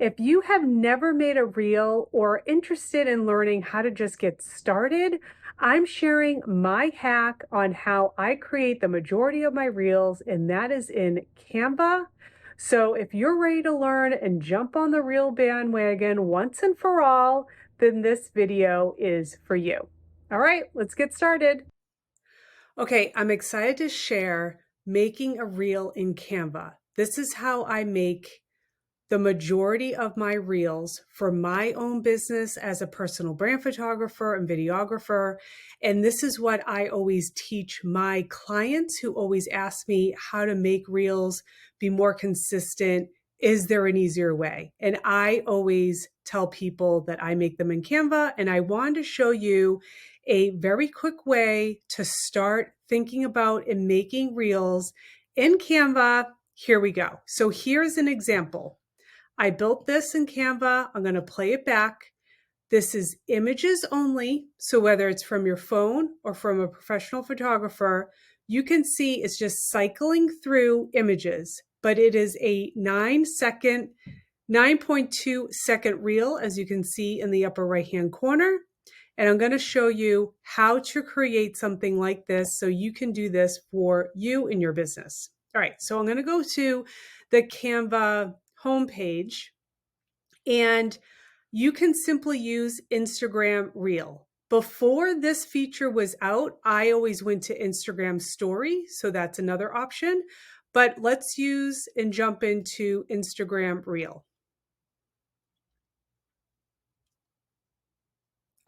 If you have never made a reel or interested in learning how to just get started, I'm sharing my hack on how I create the majority of my reels, and that is in Canva. So if you're ready to learn and jump on the reel bandwagon once and for all, then this video is for you. All right, let's get started. Okay, I'm excited to share making a reel in Canva. This is how I make the majority of my reels for my own business as a personal brand photographer and videographer. And this is what I always teach my clients who always ask me how to make reels be more consistent. Is there an easier way? And I always tell people that I make them in Canva, and I wanted to show you a very quick way to start thinking about and making reels in Canva. Here we go. So here's an example. I built this in Canva. I'm going to play it back. This is images only. So whether it's from your phone or from a professional photographer, you can see it's just cycling through images, but it is a 9.2 second reel, as you can see in the upper right-hand corner. And I'm going to show you how to create something like this so you can do this for you in your business. All right, so I'm going to go to the Canva homepage, and you can simply use Instagram Reel. Before this feature was out, I always went to Instagram Story, so that's another option. But let's use and jump into Instagram Reel.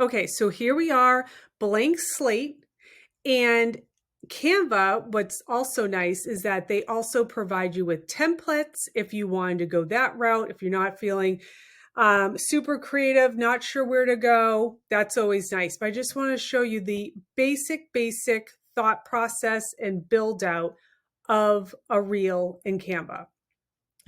Okay, so here we are, blank slate. And Canva, what's also nice is that they also provide you with templates if you wanted to go that route. If you're not feeling super creative, not sure where to go, that's always nice. But I just want to show you the basic thought process and build out of a reel in Canva.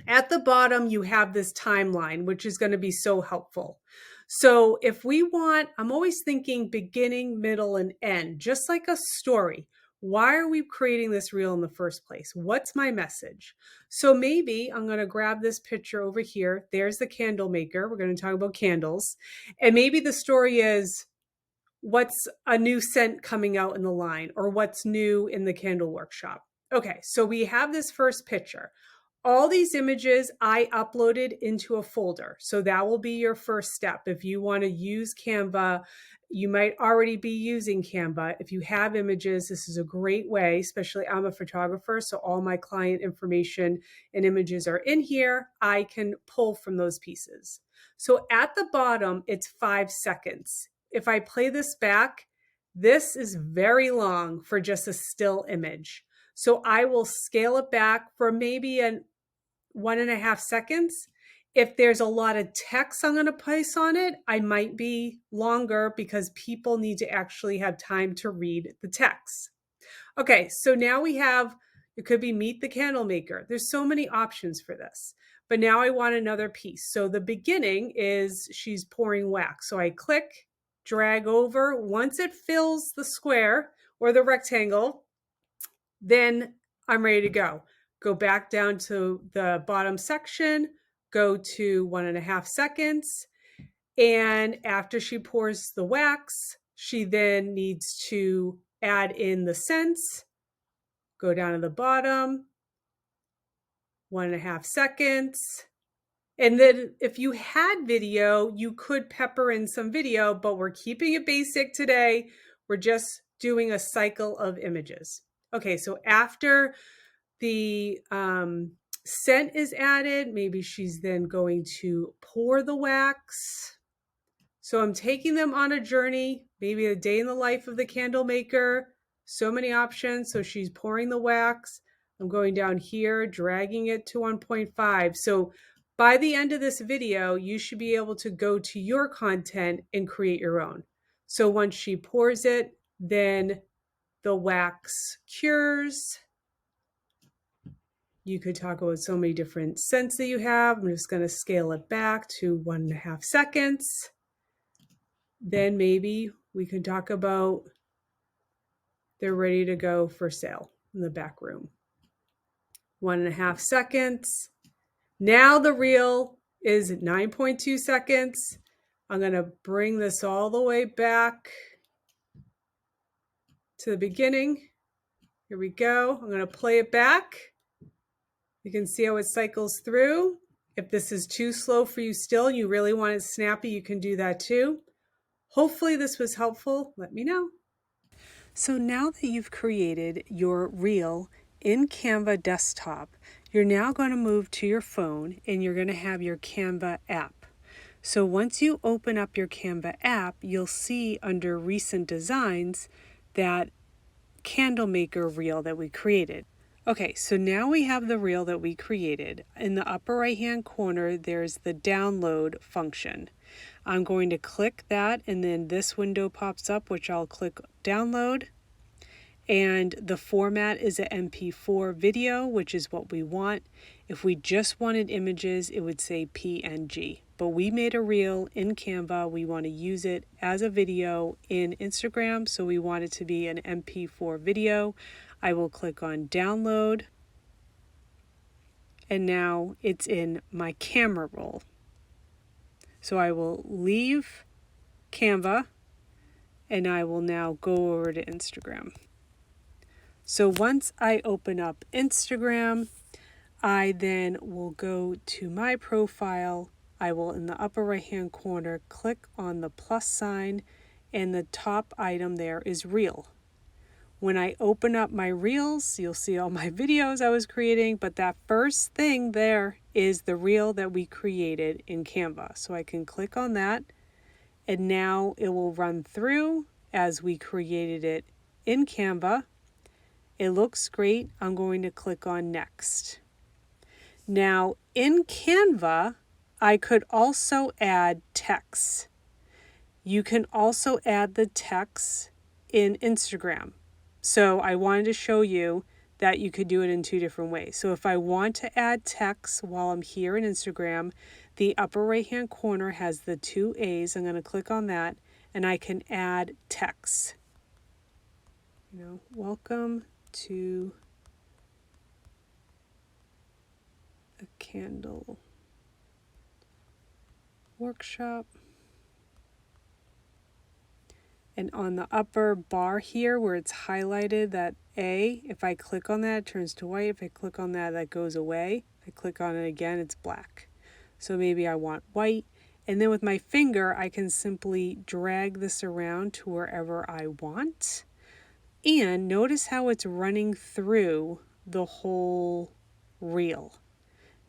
At the bottom, you have this timeline, which is going to be so helpful. So if we want, I'm always thinking beginning, middle, and end, just like a story. Why are we creating this reel in the first place? What's my message? So maybe I'm going to grab this picture over here. There's the candle maker. We're going to talk about candles. And maybe the story is what's a new scent coming out in the line, or what's new in the candle workshop. Okay, so we have this first picture. All these images I uploaded into a folder. So that will be your first step. If you want to use Canva, you might already be using Canva. If you have images, this is a great way, especially I'm a photographer, so all my client information and images are in here. I can pull from those pieces. So at the bottom, it's 5 seconds. If I play this back, this is very long for just a still image. So I will scale it back for maybe an 1.5 seconds. If there's a lot of text I'm going to place on it, I might be longer because people need to actually have time to read the text. Okay, so now we have, it could be meet the candle maker. There's so many options for this. But now I want another piece. So the beginning is she's pouring wax. So I click, drag over. Once it fills the square or the rectangle, then I'm ready to go. Go back down to the bottom section, go to 1.5 seconds. And after she pours the wax, she then needs to add in the scents. Go down to the bottom, 1.5 seconds. And then if you had video, you could pepper in some video, but we're keeping it basic today. We're just doing a cycle of images. Okay, so after the scent is added, maybe she's then going to pour the wax. So I'm taking them on a journey, maybe a day in the life of the candle maker. So many options. So she's pouring the wax. I'm going down here, dragging it to 1.5. So by the end of this video, you should be able to go to your content and create your own. So once she pours it, then the wax cures. You could talk about so many different scents that you have. I'm just going to scale it back to 1.5 seconds. Then maybe we can talk about they're ready to go for sale in the back room. 1.5 seconds. Now the reel is 9.2 seconds. I'm going to bring this all the way back to the beginning. Here we go. I'm going to play it back. You can see how it cycles through. If this is too slow for you still, and you really want it snappy, you can do that too. Hopefully this was helpful. Let me know. So now that you've created your reel in Canva desktop, you're now going to move to your phone and you're going to have your Canva app. So once you open up your Canva app, you'll see under recent designs that candle maker reel that we created. Okay, so now we have the reel that we created. In the upper right hand corner, there's the download function. I'm going to click that and then this window pops up, which I'll click download. And the format is an MP4 video, which is what we want. If we just wanted images, it would say PNG. But we made a reel in Canva. We want to use it as a video in Instagram, so we want it to be an MP4 video. I will click on download. And now it's in my camera roll. So I will leave Canva and I will now go over to Instagram. So once I open up Instagram, I then will go to my profile. I will, in the upper right hand corner, click on the plus sign and the top item there is reel. When I open up my reels, you'll see all my videos I was creating, but that first thing there is the reel that we created in Canva. So I can click on that and now it will run through as we created it in Canva. It looks great. I'm going to click on next. Now in Canva, I could also add text. You can also add the text in Instagram. So I wanted to show you that you could do it in two different ways. So if I want to add text while I'm here in Instagram, the upper right hand corner has the two A's. I'm going to click on that and I can add text. Welcome to a candle workshop. And on the upper bar here where it's highlighted, that A, if I click on that, it turns to white. If I click on that, that goes away. If I click on it again, it's black. So maybe I want white. And then with my finger, I can simply drag this around to wherever I want. And notice how it's running through the whole reel.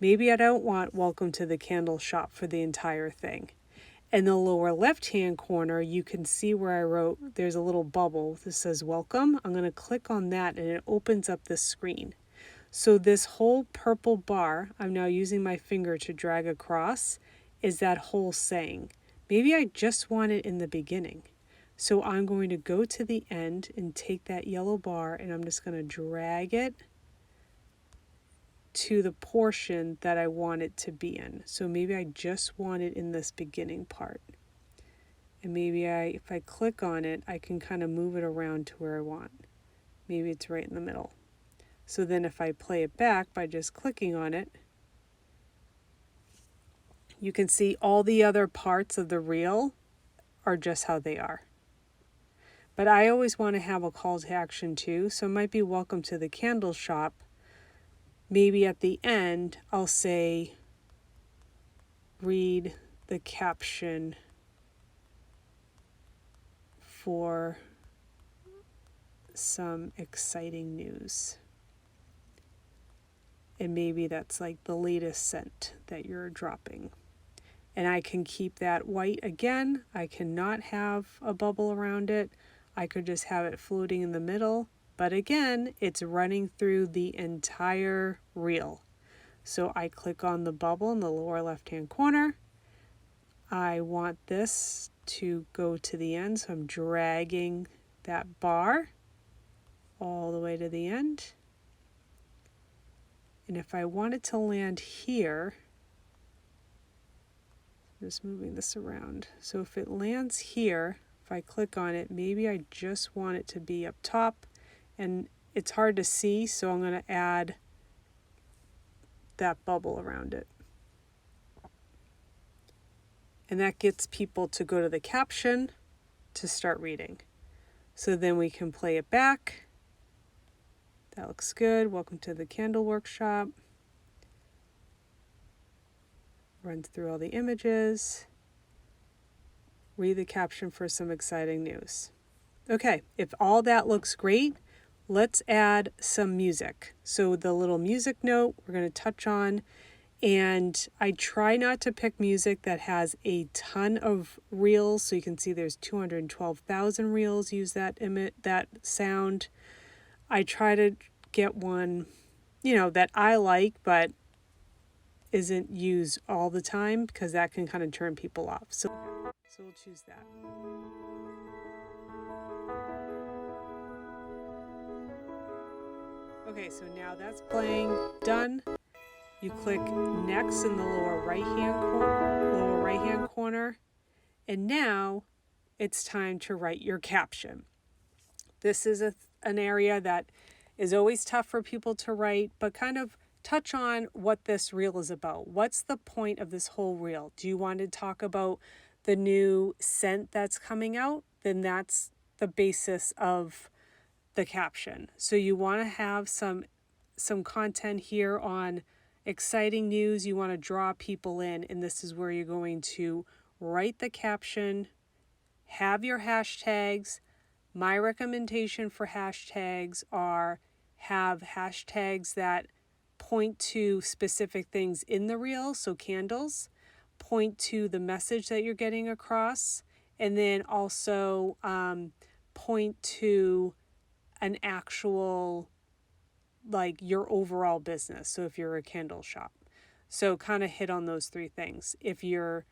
Maybe I don't want welcome to the candle shop for the entire thing. In the lower left-hand corner, you can see where I wrote, there's a little bubble that says welcome. I'm going to click on that and it opens up this screen. So this whole purple bar, I'm now using my finger to drag across, is that whole saying. Maybe I just want it in the beginning. So I'm going to go to the end and take that yellow bar and I'm just going to drag it to the portion that I want it to be in. So maybe I just want it in this beginning part. And maybe if I click on it, I can kind of move it around to where I want. Maybe it's right in the middle. So then if I play it back by just clicking on it, you can see all the other parts of the reel are just how they are. But I always want to have a call to action too. So it might be welcome to the candle shop. Maybe at the end, I'll say, read the caption for some exciting news. And maybe that's like the latest scent that you're dropping. And I can keep that white again. I cannot have a bubble around it. I could just have it floating in the middle. But again, it's running through the entire reel. So I click on the bubble in the lower left-hand corner. I want this to go to the end, so I'm dragging that bar all the way to the end. And if I want it to land here, I'm just moving this around. So if it lands here, if I click on it, maybe I just want it to be up top. And it's hard to see, so I'm going to add that bubble around it. And that gets people to go to the caption to start reading. So then we can play it back. That looks good. Welcome to the candle workshop. Runs through all the images. Read the caption for some exciting news. Okay, if all that looks great, let's add some music. So the little music note we're going to touch on, and I try not to pick music that has a ton of reels. So you can see there's 212,000 reels use that sound. I try to get one, that I like, but isn't used all the time because that can kind of turn people off. So we'll choose that. Okay, so now that's playing, done. You click next in the lower right hand corner, and now it's time to write your caption. This is an area that is always tough for people to write, but kind of touch on what this reel is about. What's the point of this whole reel? Do you want to talk about the new scent that's coming out? Then that's the basis of the caption. So you want to have some content here on exciting news. You want to draw people in, and this is where you're going to write the caption, have your hashtags. My recommendation for hashtags are have hashtags that point to specific things in the reel, so candles, point to the message that you're getting across, and then also point to an actual, like, your overall business. So if you're a candle shop, so kind of hit on those three things. If you're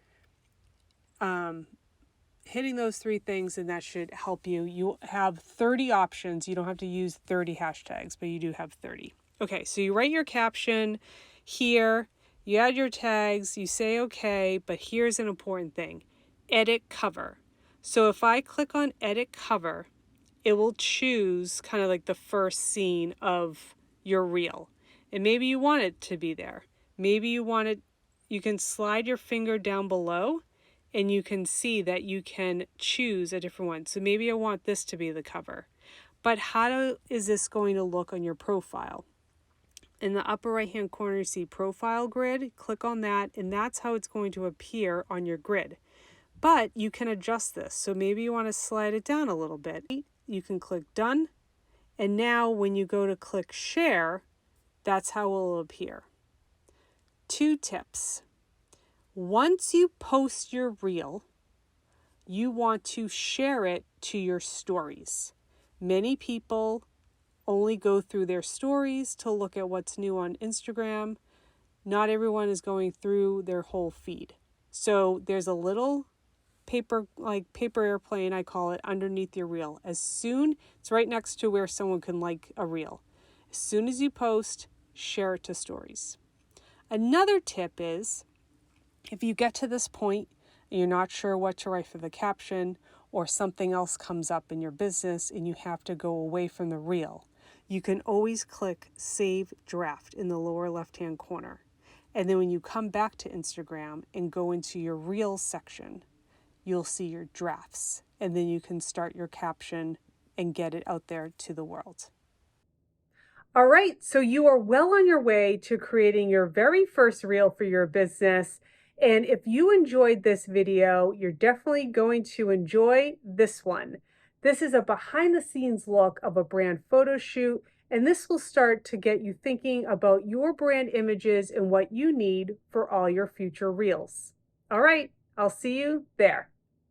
hitting those three things, then that should help you. You have 30 options. You don't have to use 30 hashtags, but you do have 30. Okay, so you write your caption here, you add your tags, you say okay, but here's an important thing. Edit cover. So if I click on edit cover, it will choose kind of like the first scene of your reel. And maybe you want it to be there. Maybe you can slide your finger down below and you can see that you can choose a different one. So maybe I want this to be the cover. But how is this going to look on your profile? In the upper right hand corner, you see profile grid. Click on that, and that's how it's going to appear on your grid. But you can adjust this. So maybe you want to slide it down a little bit. You can click done. And now when you go to click share, that's how it will appear. 2 tips. Once you post your reel, you want to share it to your stories. Many people only go through their stories to look at what's new on Instagram. Not everyone is going through their whole feed. So there's a little paper airplane, I call it, underneath your reel. It's right next to where someone can like a reel. As soon as you post, share it to stories. Another tip is, if you get to this point and you're not sure what to write for the caption, or something else comes up in your business and you have to go away from the reel, you can always click Save Draft in the lower left-hand corner. And then when you come back to Instagram and go into your Reels section, you'll see your drafts. And then you can start your caption and get it out there to the world. All right, so you are well on your way to creating your very first reel for your business. And if you enjoyed this video, you're definitely going to enjoy this one. This is a behind the scenes look of a brand photo shoot, and this will start to get you thinking about your brand images and what you need for all your future reels. All right, I'll see you there.